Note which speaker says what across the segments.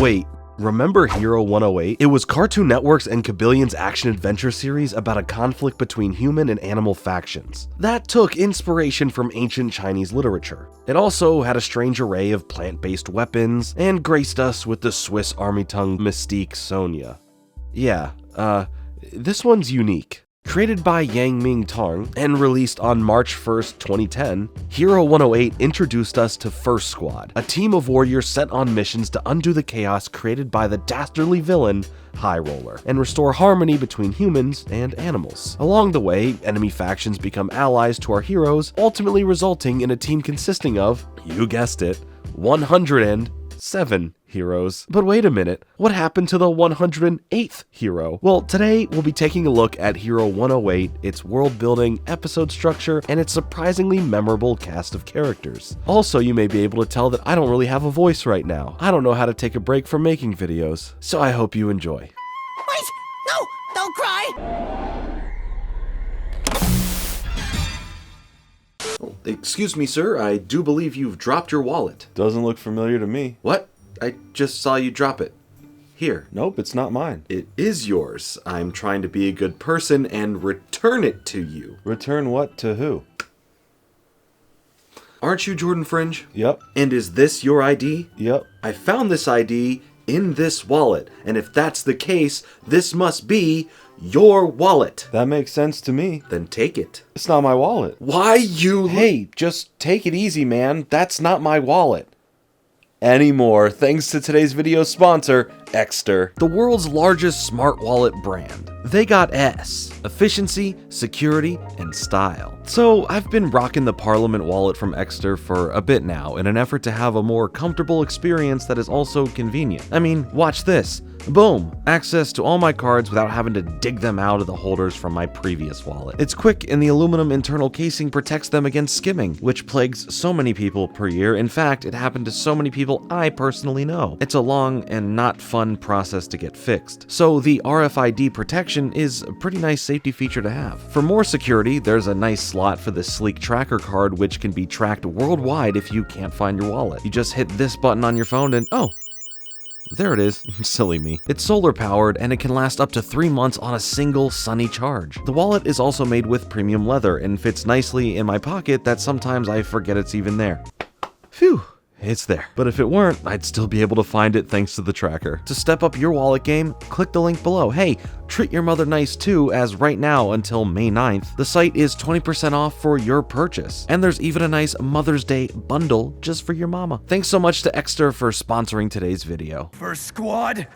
Speaker 1: Wait, remember Hero 108? It was Cartoon Network's and Kabillion's action-adventure series about a conflict between human and animal factions that took inspiration from ancient Chinese literature. It also had a strange array of plant-based weapons and graced us with the Swiss Army tongue mystique Sonya. Yeah, this one's unique. Created by Yang Ming Tong and released on March 1st, 2010, Hero 108 introduced us to First Squad, a team of warriors sent on missions to undo the chaos created by the dastardly villain, High Roller, and restore harmony between humans and animals. Along the way, enemy factions become allies to our heroes, ultimately resulting in a team consisting of, you guessed it, 107 heroes. But wait a minute, what happened to the 108th hero? Well, today we'll be taking a look at Hero 108, its world building, episode structure, and its surprisingly memorable cast of characters. Also, you may be able to tell that I don't really have a voice right now. I don't know how to take a break from making videos, so I hope you enjoy.
Speaker 2: Wait! No! Don't cry!
Speaker 1: Excuse me, sir, I do believe you've dropped your wallet.
Speaker 3: Doesn't look familiar to me.
Speaker 1: What? I just saw you drop it. Here.
Speaker 3: Nope, it's not mine.
Speaker 1: It is yours. I'm trying to be a good person and return it to you.
Speaker 3: Return what to who?
Speaker 1: Aren't you Jordan Fringe?
Speaker 3: Yep.
Speaker 1: And is this your ID?
Speaker 3: Yep.
Speaker 1: I found this ID in this wallet, and if that's the case, this must be your wallet.
Speaker 3: That makes sense to me.
Speaker 1: Then take it.
Speaker 3: It's not my wallet.
Speaker 1: Why you...
Speaker 3: Hey, just take it easy, man. That's not my wallet. Anymore, thanks to today's video sponsor, Exter,
Speaker 1: the world's largest smart wallet brand. They got S, efficiency, security, and style. So I've been rocking the Parliament wallet from Exter for a bit now in an effort to have a more comfortable experience that is also convenient. I mean, watch this. Boom! Access to all my cards without having to dig them out of the holders from my previous wallet. It's quick and the aluminum internal casing protects them against skimming, which plagues so many people per year. In fact, it happened to so many people I personally know. It's a long and not fun process to get fixed. So the RFID protection is a pretty nice safety feature to have. For more security, there's a nice slot for the sleek tracker card which can be tracked worldwide if you can't find your wallet. You just hit this button on your phone and oh, there it is. Silly me. It's solar powered and it can last up to 3 months on a single sunny charge. The wallet is also made with premium leather and fits nicely in my pocket that sometimes I forget it's even there. Phew. It's there. But if it weren't, I'd still be able to find it thanks to the tracker. To step up your wallet game, click the link below. Hey, treat your mother nice too, as right now until May 9th, the site is 20% off for your purchase. And there's even a nice Mother's Day bundle just for your mama. Thanks so much to Exter for sponsoring today's video.
Speaker 2: First Squad,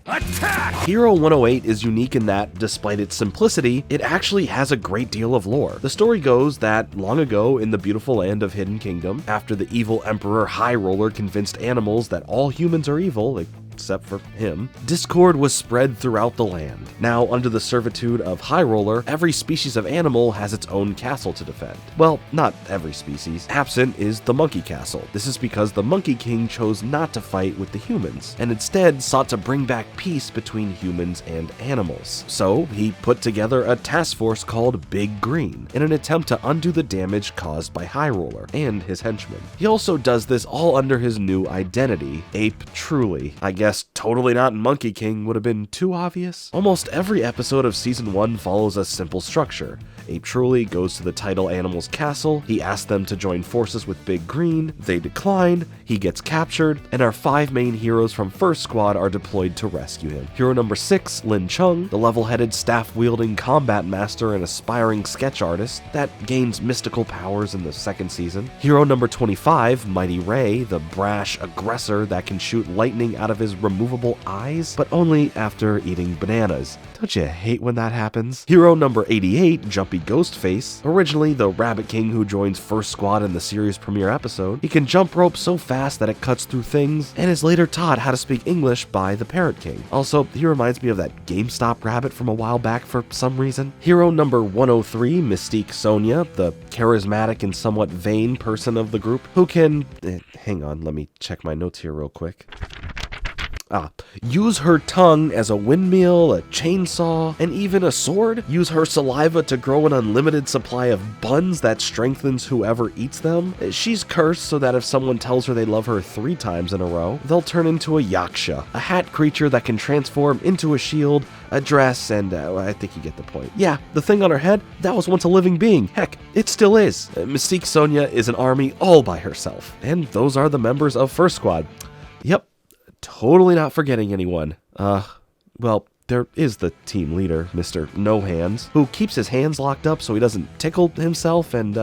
Speaker 2: attack!
Speaker 1: Hero 108 is unique in that, despite its simplicity, it actually has a great deal of lore. The story goes that, long ago in the beautiful land of Hidden Kingdom, after the evil Emperor High Roller convinced animals that all humans are evil, except for him, discord was spread throughout the land. Now, under the servitude of High Roller, every species of animal has its own castle to defend. Well, not every species. Absent is the monkey castle. This is because the Monkey King chose not to fight with the humans, and instead sought to bring back peace between humans and animals. So, he put together a task force called Big Green, in an attempt to undo the damage caused by High Roller and his henchmen. He also does this all under his new identity, Ape Truly. I guess totally not Monkey King would have been too obvious. Almost every episode of Season 1 follows a simple structure. Ape Truly goes to the title animal's castle, he asks them to join forces with Big Green, they decline, he gets captured, and our 5 main heroes from First Squad are deployed to rescue him. Hero number 6, Lin Chung, the level-headed, staff-wielding combat master and aspiring sketch artist that gains mystical powers in the 2nd season. Hero number 25, Mighty Ray, the brash aggressor that can shoot lightning out of his removable eyes, but only after eating bananas. Don't you hate when that happens? Hero number 88, Jumpy Ghostface, originally the Rabbit King who joins First Squad in the series premiere episode. He can jump rope so fast that it cuts through things, and is later taught how to speak English by the Parrot King. Also, he reminds me of that GameStop rabbit from a while back for some reason. Hero number 103, Mystique Sonya, the charismatic and somewhat vain person of the group, who can... hang on, let me check my notes here real quick. Use her tongue as a windmill, a chainsaw, and even a sword. Use her saliva to grow an unlimited supply of buns that strengthens whoever eats them. She's cursed so that if someone tells her they love her 3 times in a row, they'll turn into a yaksha, a hat creature that can transform into a shield, a dress, and I think you get the point. Yeah, the thing on her head, that was once a living being. Heck, it still is. Mystique Sonia is an army all by herself. And those are the members of First Squad. Yep, totally not forgetting anyone. Well, there is the team leader, Mr. No Hands, who keeps his hands locked up so he doesn't tickle himself, and,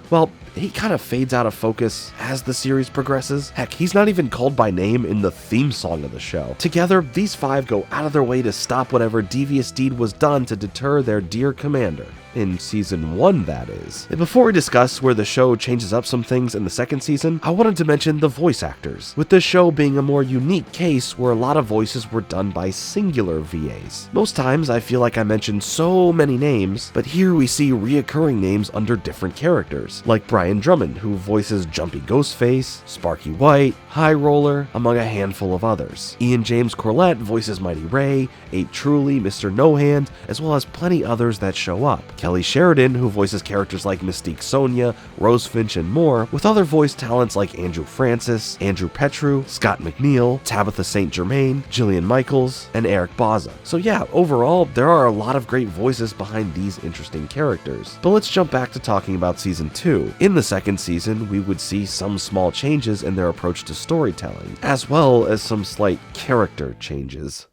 Speaker 1: well, he kind of fades out of focus as the series progresses. Heck, he's not even called by name in the theme song of the show. Together, these 5 go out of their way to stop whatever devious deed was done to deter their dear commander. In season 1, that is. And before we discuss where the show changes up some things in the second season, I wanted to mention the voice actors, with this show being a more unique case where a lot of voices were done by singular VAs. Most times I feel like I mention so many names, but here we see reoccurring names under different characters, like Brian Drummond, who voices Jumpy Ghostface, Sparky White, High Roller, among a handful of others. Ian James Corlett voices Mighty Ray, 8 Truly, Mr. No Hand, as well as plenty others that show up. Kelly Sheridan, who voices characters like Mystique Sonia, Rose Finch, and more, with other voice talents like Andrew Francis, Andrew Petru, Scott McNeil, Tabitha St. Germain, Jillian Michaels, and Eric Baza. So yeah, overall, there are a lot of great voices behind these interesting characters. But let's jump back to talking about season 2. In the second season, we would see some small changes in their approach to storytelling, as well as some slight character changes.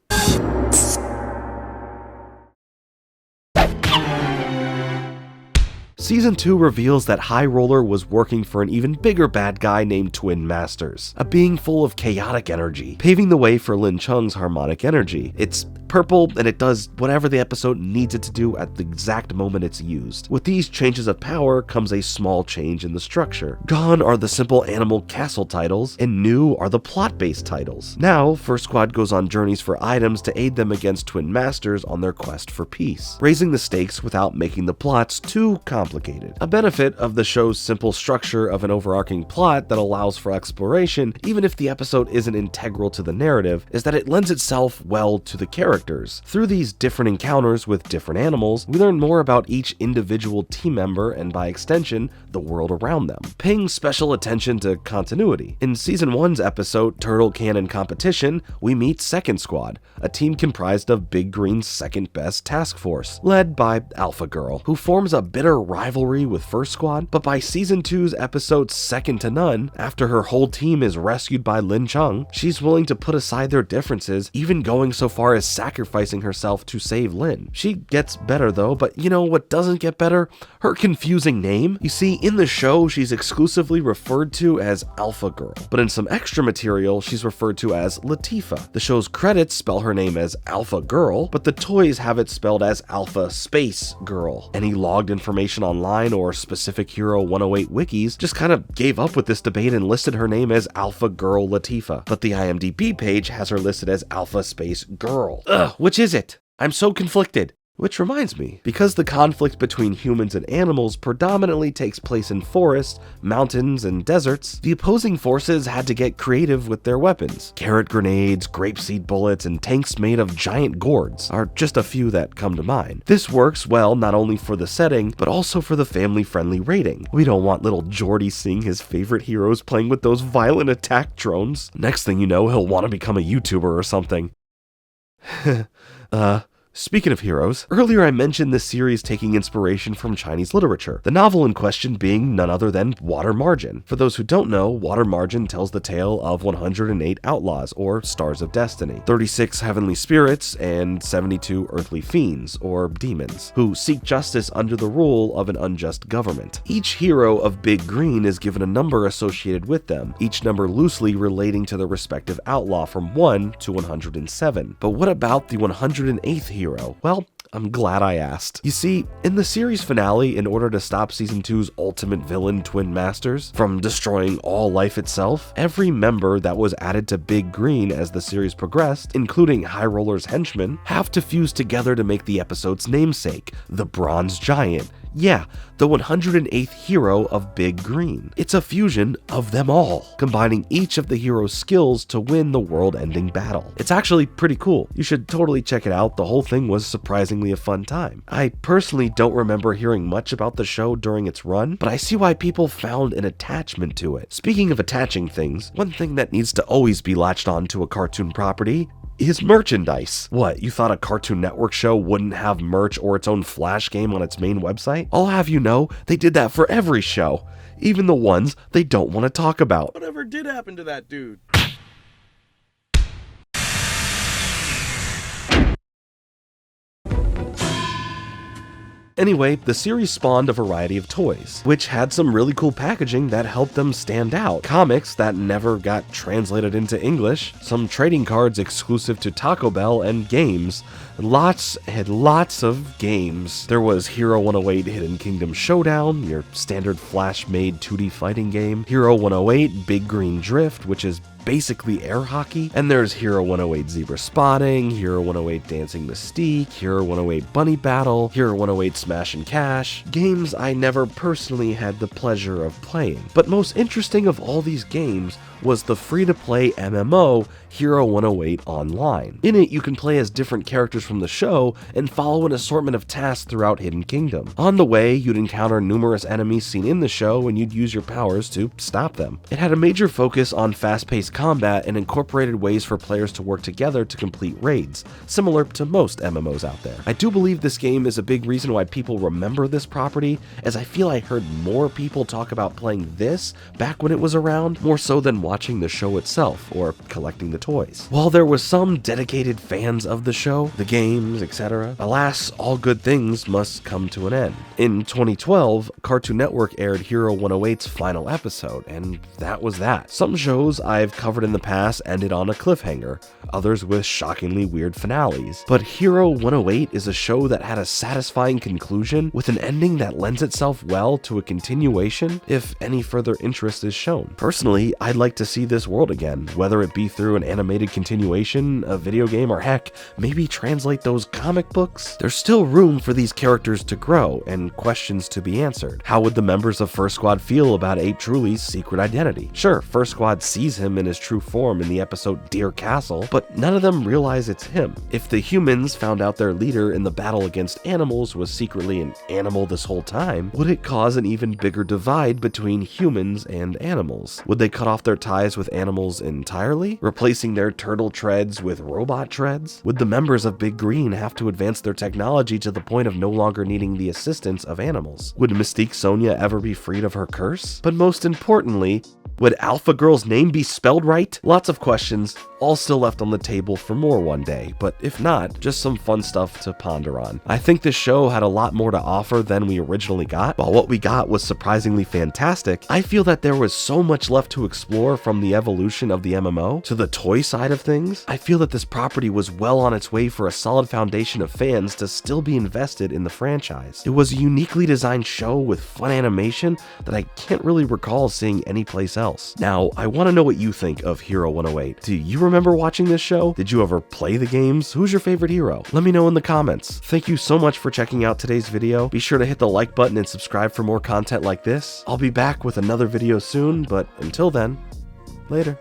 Speaker 1: Season 2 reveals that High Roller was working for an even bigger bad guy named Twin Masters, a being full of chaotic energy, paving the way for Lin Chung's harmonic energy. It's purple, and it does whatever the episode needs it to do at the exact moment it's used. With these changes of power comes a small change in the structure. Gone are the simple animal castle titles, and new are the plot-based titles. Now, First Squad goes on journeys for items to aid them against Twin Masters on their quest for peace, raising the stakes without making the plots too complicated. A benefit of the show's simple structure of an overarching plot that allows for exploration, even if the episode isn't integral to the narrative, is that it lends itself well to the characters. Through these different encounters with different animals, we learn more about each individual team member and by extension, the world around them, paying special attention to continuity. In season 1's episode, Turtle Cannon Competition, we meet Second Squad, a team comprised of Big Green's second best task force, led by Alpha Girl, who forms a bitter rivalry with First Squad, but by season 2's episode Second to None, after her whole team is rescued by Lin Chung, she's willing to put aside their differences, even going so far as sacrificing herself to save Lin. She gets better though, but you know what doesn't get better? Her confusing name. You see, in the show, she's exclusively referred to as Alpha Girl, but in some extra material, she's referred to as Latifah. The show's credits spell her name as Alpha Girl, but the toys have it spelled as Alpha Space Girl. Any logged information online or specific Hero 108 wikis just kind of gave up with this debate and listed her name as Alpha Girl Latifah, but the IMDb page has her listed as Alpha Space Girl. Ugh, which is it? I'm so conflicted. Which reminds me, because the conflict between humans and animals predominantly takes place in forests, mountains, and deserts, the opposing forces had to get creative with their weapons. Carrot grenades, grapeseed bullets, and tanks made of giant gourds are just a few that come to mind. This works well not only for the setting, but also for the family-friendly rating. We don't want little Jordy seeing his favorite heroes playing with those violent attack drones. Next thing you know, he'll want to become a YouTuber or something. Speaking of heroes, earlier I mentioned this series taking inspiration from Chinese literature, the novel in question being none other than Water Margin. For those who don't know, Water Margin tells the tale of 108 outlaws, or Stars of Destiny, 36 heavenly spirits, and 72 earthly fiends, or demons, who seek justice under the rule of an unjust government. Each hero of Big Green is given a number associated with them, each number loosely relating to the respective outlaw from 1 to 107. But what about the 108th hero? Well, I'm glad I asked. You see, in the series finale, in order to stop season 2's ultimate villain, Twin Masters, from destroying all life itself, every member that was added to Big Green as the series progressed, including High Roller's henchmen, have to fuse together to make the episode's namesake, the Bronze Giant, Yeah, the 108th hero of Big Green. It's a fusion of them all, combining each of the hero's skills to win the world-ending battle. It's actually pretty cool. You should totally check it out. The whole thing was surprisingly a fun time. I personally don't remember hearing much about the show during its run, but I see why people found an attachment to it. Speaking of attaching things, one thing that needs to always be latched on to a cartoon property is merchandise. What, you thought a Cartoon Network show wouldn't have merch or its own Flash game on its main website? I'll have you know, they did that for every show, even the ones they don't want to talk about.
Speaker 4: Whatever did happen to that dude?
Speaker 1: Anyway, the series spawned a variety of toys, which had some really cool packaging that helped them stand out. Comics that never got translated into English, some trading cards exclusive to Taco Bell, and games. Lots of games. There was Hero 108 Hidden Kingdom Showdown, your standard Flash-made 2D fighting game, Hero 108 Big Green Drift, which is basically air hockey, and there's Hero 108 Zebra Spotting, Hero 108 Dancing Mystique, Hero 108 Bunny Battle, Hero 108 Smash and Cash, games I never personally had the pleasure of playing. But most interesting of all these games was the free-to-play MMO Hero 108 Online. In it, you can play as different characters from the show and follow an assortment of tasks throughout Hidden Kingdom. On the way, you'd encounter numerous enemies seen in the show and you'd use your powers to stop them. It had a major focus on fast-paced combat and incorporated ways for players to work together to complete raids, similar to most MMOs out there. I do believe this game is a big reason why people remember this property, as I feel I heard more people talk about playing this back when it was around, more so than watching the show itself or collecting the toys. While there was some dedicated fans of the show, the games, etc., alas, all good things must come to an end. In 2012, Cartoon Network aired Hero 108's final episode, and that was that. Some shows I've covered in the past ended on a cliffhanger, others with shockingly weird finales. But Hero 108 is a show that had a satisfying conclusion with an ending that lends itself well to a continuation if any further interest is shown. Personally, I'd like to see this world again, whether it be through an animated continuation, a video game, or heck, maybe translate those comic books. There's still room for these characters to grow and questions to be answered. How would the members of First Squad feel about Ape Truly's secret identity? Sure, First Squad sees him in his true form in the episode Deer Castle, but none of them realize it's him. If the humans found out their leader in the battle against animals was secretly an animal this whole time, would it cause an even bigger divide between humans and animals? Would they cut off their ties with animals entirely, replacing their turtle treads with robot treads? Would the members of Big Green have to advance their technology to the point of no longer needing the assistance of animals? Would Mystique Sonia ever be freed of her curse? But most importantly, would Alpha Girl's name be spelled right? Lots of questions, all still left on the table for more one day, but if not, just some fun stuff to ponder on. I think this show had a lot more to offer than we originally got. While what we got was surprisingly fantastic, I feel that there was so much left to explore, from the evolution of the MMO to the toy side of things. I feel that this property was well on its way for a solid foundation of fans to still be invested in the franchise. It was a uniquely designed show with fun animation that I can't really recall seeing anyplace else. Now, I want to know what you think of Hero 108. Do you remember watching this show? Did you ever play the games? Who's your favorite hero? Let me know in the comments. Thank you so much for checking out today's video. Be sure to hit the like button and subscribe for more content like this. I'll be back with another video soon, but until then, later.